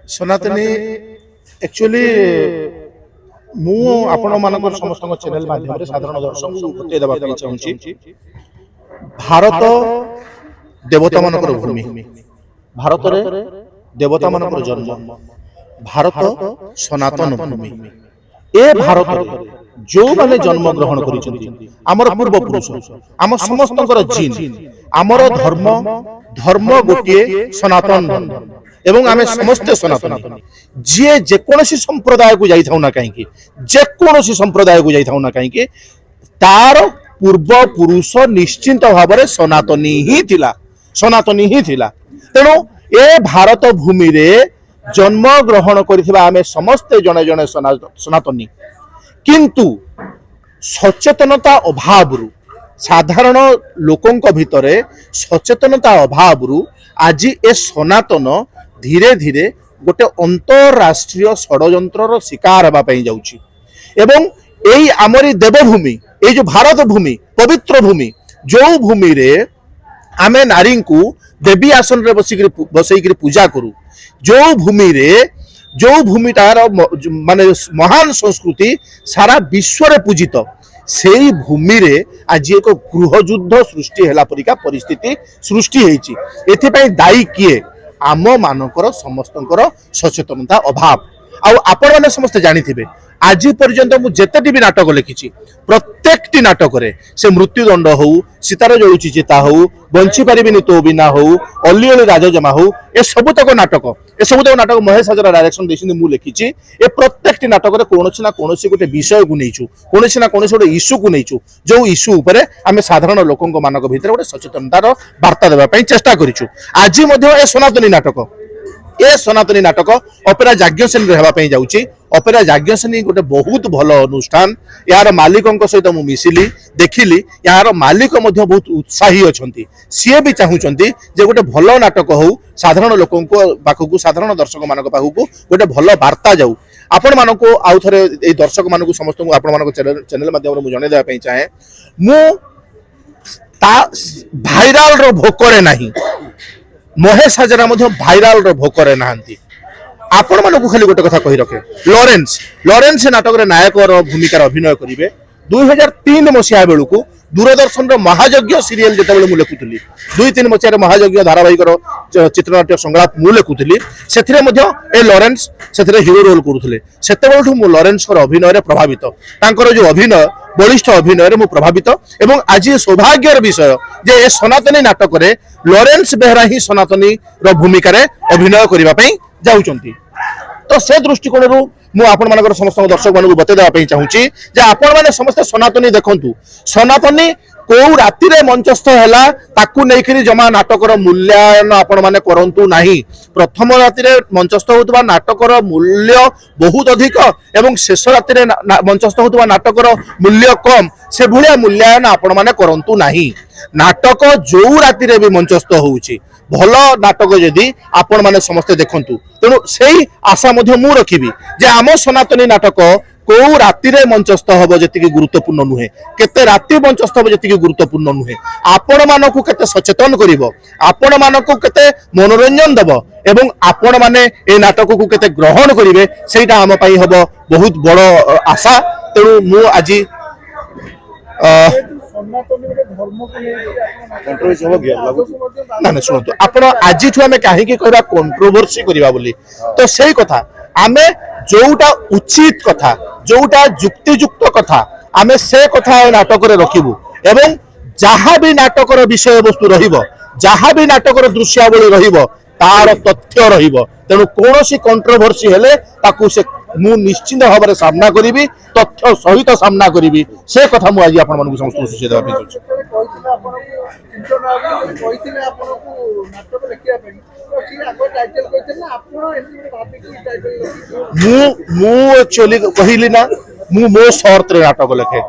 सनातनी एक्चुअली मु आपण मानकर समस्त चैनल माध्यम साधारण दर्शक को बतई देबा ପାଇଁ चाहूची भारत देवता मानकर भूमि भारत रे देवता मानकर जन्म भारत सनातन भूमि ए भारत जो माने जन्म ग्रहण करिसंती हमर पूर्व पुरुष हम समस्तकर जीन हमर धर्म धर्म गोटे सनातन एवं आमे समस्त सनातन जे जेकोसी संप्रदाय को जाई ना कहीं जेकोसी संप्रदाय को जाई ना कहीं तार पूर्व पुरुष निश्चिंत भाव में सनातनी ही थिला तेणु ए भारत भूमि रे जन्म ग्रहण करिथिबा आमे समस्त जने जने सनातनी किंतु सचेतनता अभाव साधारण लोकों भितरे सचेतनता अभाव आज ए सनातन धीरे धीरे गोटे अंतरराष्ट्रीय षड्यंत्र शिकार होगा जाउची एवं यही आमरी देवभूमि ये जो भारत भूमि पवित्र भूमि जो भूमि रे आमे नारी को देवी आसन रे बसैक पूजा करू जो भूमि रे जो भूमिटार माने महान संस्कृति सारा विश्व रे पूजित से भूमि रे आज एक गृह युद्ध सृष्टि हैला परिका परिस्थिति सृष्टि हेची एथिपई दायी किए आम मानकर समस्तंकर सचेतनता अभाव आपण माने समस्त जानिथिबे आज पर्यंत मु जेतेटी भी नाटक लिखिछि प्रत्येकटी नाटक रे से मृत्युदंड हो सीतार जळुची चिता हो बंची पारिबिनी तो बिना हो अली अली राजजमा हो ए सबुतक नाटक महेश हजरा डायरेक्शन देसिनी मु लिखिछि ए प्रत्येकटी नाटक रे कोनोसी ना कोनोसी गोटे विषय को नैछु कोनोसी ना कोनोसी गोटे इश्यू को नैछु जो इश्यू ऊपर आमे साधारण लोकंक मानक भितर गोटे सचेतनतार वार्ता देबा पई चेष्टा करिछु आज मध्ये ए सनातनी नाटक ऑपेरा जाज्ञसेनी रहबा पई जाउची ऑपेरा जाज्ञसेनी गोटे बहुत भल अनुष्ठान यार मालिकों सहित मु मिसिली देखिली यार मालिक मध्ये बहुत उत्साही अछंती सीए भी चाहूचंती जे गोटे भल नाटक हो साधारण लोकों पाखकू साधारण दर्शक मानक पाखकू गोटे भल वार्ता जाऊ आपण मानको आउ थरे ए दर्शक मानकू समस्त आपण मानको चैनल माध्यम मु जणे देबा पई चाहे मु भाइराल रो भोकरे नाही महेश हजरा भाइराल रो भोकरे नहांती आपण मानकू खाली गोटे कथा कहि रखे लॉरेंस नाटक रे नायक भूमिका अभिनय करिवे 2003 मसीहा बेलू दूरदर्शन रो महायज्ञ सीरियल जेतेबेले मु लेखुतली 2-3 मसीहा महायज्ञ धारावाहिक चित्रनाट्य संलाप मु लेखुतली सेथिरे मध्ये ए लॉरेंस सेथिरे हीरो रोल करूथले सेतेबेलठू मु लॉरेंस कर अभिनय रे प्रभावित तांकर जो अभिनय बलिष्ठ अभिनय रे मु प्रभावित एवं आज सौभाग्यर विषय जे ए सनातनी नाटक रे लॉरेंस बेहरा ही सनातनी रो भूमिका रे अभिनय करिबा पई जाउचंती तो से दृष्टिकोण रु मु आपण मानकर समस्त दर्शक मानक बतई देबा पई चाहूची जे आपण माने समस्त सनातनी देखंतु सनातनी को राति रे मंचस्थ हैला ताकू नेखिरी जमा नाटकर मूल्यांकन आपण माने करंतु नाही प्रथम राति रे मंचस्थ होतबा नाटकर मूल्य बहुत अधिक एवं शेष राति रे मंचस्थ होतबा नाटकर मूल्य कम से भलिया मूल्यांकन आपण माने करंतु नाही नाटक जो राति रे भी मंचस्थ होउची भल नाटक जदि आपण माने समस्त देखंतु तेणु सेही आशा मध्य मु रखिबी जे आम सनातनी नाटक को राति रे मंचस्थ हबो जतिकी गुरुत्वपूर्ण नुहे केते राति मंचस्थ हबो जतिकी गुरुत्वपूर्ण नुहे आपण मानकू केते सचेतन करिवो आपण मानकू केते मनोरंजन देबो एवं आपण माने ए नाटक को केते ग्रहण करिवे सेटा हम पई हबो बहुत बड़ आशा तेणु मु आज शुणु आप आज आम कहीं कंट्रोवर्सी करवा तो से कथा आम जोटा उचित कथा जोटा युक्तियुक्त कथा आम से कथा नाटक रखिबू एवं जहाँ भी नाटकर विषय वस्तु रहा भी नाटकर दृश्यावली तार तथ्य तेणु कौन कंट्रोवर्सी हेले ताकू से मु निश्चित भाव में सामना करी तथ्य सहित सामना करी से कथा मुझे आज आप समस्त सूची देवा एक्चुअली कहली ना मु मो शर्त रे नाटक लिखे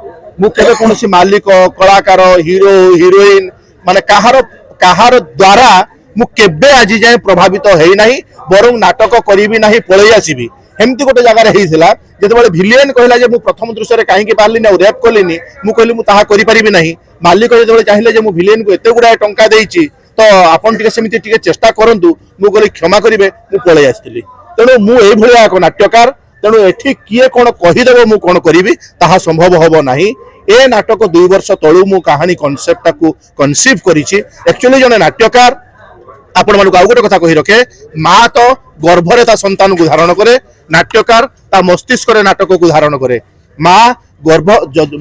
मु केबे कोनसी मालिक कलाकार हीरो हीरोइन माने कहार द्वारा मु केबे आज जाए प्रभावित है नहीं बरं नाटक करी नहीं पलि आसबि एमती गोटे जगार होता जिते भिलियन कहला जे मु प्रथम दृश्य कहीं पार्ली रेप कली मु कहली मुझे ना मालिक जो चाहिए मु भिलियन को एत गुड़ाए टंका देइछि तो आपन टिके सेमिति टिके चेष्टा करंतु मु कहली क्षमा करिवे मु पलि आसଥିଲି तेणु मु एभलिया एक नाट्यकार तेणु एठी किए कौन कहीदेव मु कौन करी ताहा संभव हम ना। ए नाटक 2 वर्ष तलू मु कहानी कनसेप्ट को कनसीव करिछि। एक्चुअली जने नाट्यकार आपण मानक आउ गोटे कथा कहि रखे माँ तो गर्भरे ता संतान को धारण करे, नाट्यकार ता मस्तिष्क रे नाटक को धारण करे। माँ गर्भ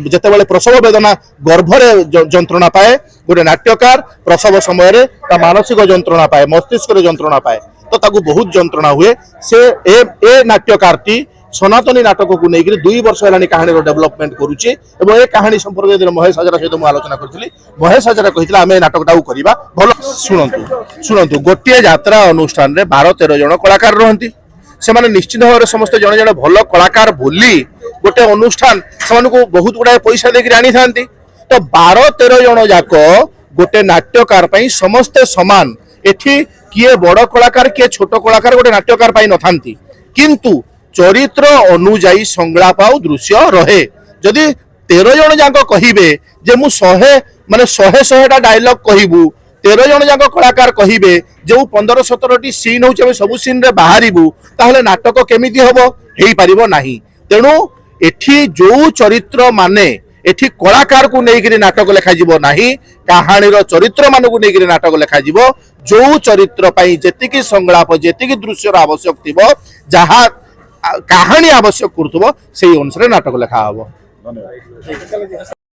जेतेबेले प्रसव वेदना गर्भरे जंत्रणा पाए, गोटे नाट्यकार प्रसव समय रे ता मानसिक जंत्रणा पाए, मस्तिष्क रे जंत्रणा पाए, तो ताकू बहुत जंत्रणा हुए। से ए नाट्यकारटी सनातनी नाटक को लेकर 2 वर्ष है कहानी डेवलपमेंट करुच्चे। ए कहानी संपर्क महेश हजारा सहित मुझे आलोचना करी। महेश हजारा कही आम नाटकटा करवा भल। शुणु शुणु गोटे यात्रा अनुष्ठान में 12-13 जन कलाकार रहती से निश्चित भाव में समस्त जड़े जड़े भल कलाकार बोली गोटे अनुष्ठान से बहुत गुड़ाए पैसा देकर आनी था। तो 12-13 जन जाक गोटे नाट्यकार समस्ते समान। एठी किए बड़ कलाकार किए छोट कलाकार गोटे नाट्यकार न था, किंतु चरित्र अनुजाई संलाप आ दृश्य रहे। जदि 13 जन जाक कहिबे जे मु 100 डायलॉग कहबू, 13 जन जाक कलाकार कहिबे जो 15-17 सीन हो सबु सीन रे बाहरिबू, ताहले नाटक केमिति हबो? हेई परिबो नाही। तेणु एठी जो चरित्र माने एठी कलाकार को लेकर नाटक लिखा जीवो नाही, कहानीर चरित्र मान को लेकर नाटक लिखा जीवो। जो चरित्र पई जेतिकी संलाप जेतिकी दृश्यर आवश्यक थिबो, जहा कहानी आवश्यक करुथबो, सेही अनुसार नाटक लिखा हबो। धन्यवाद।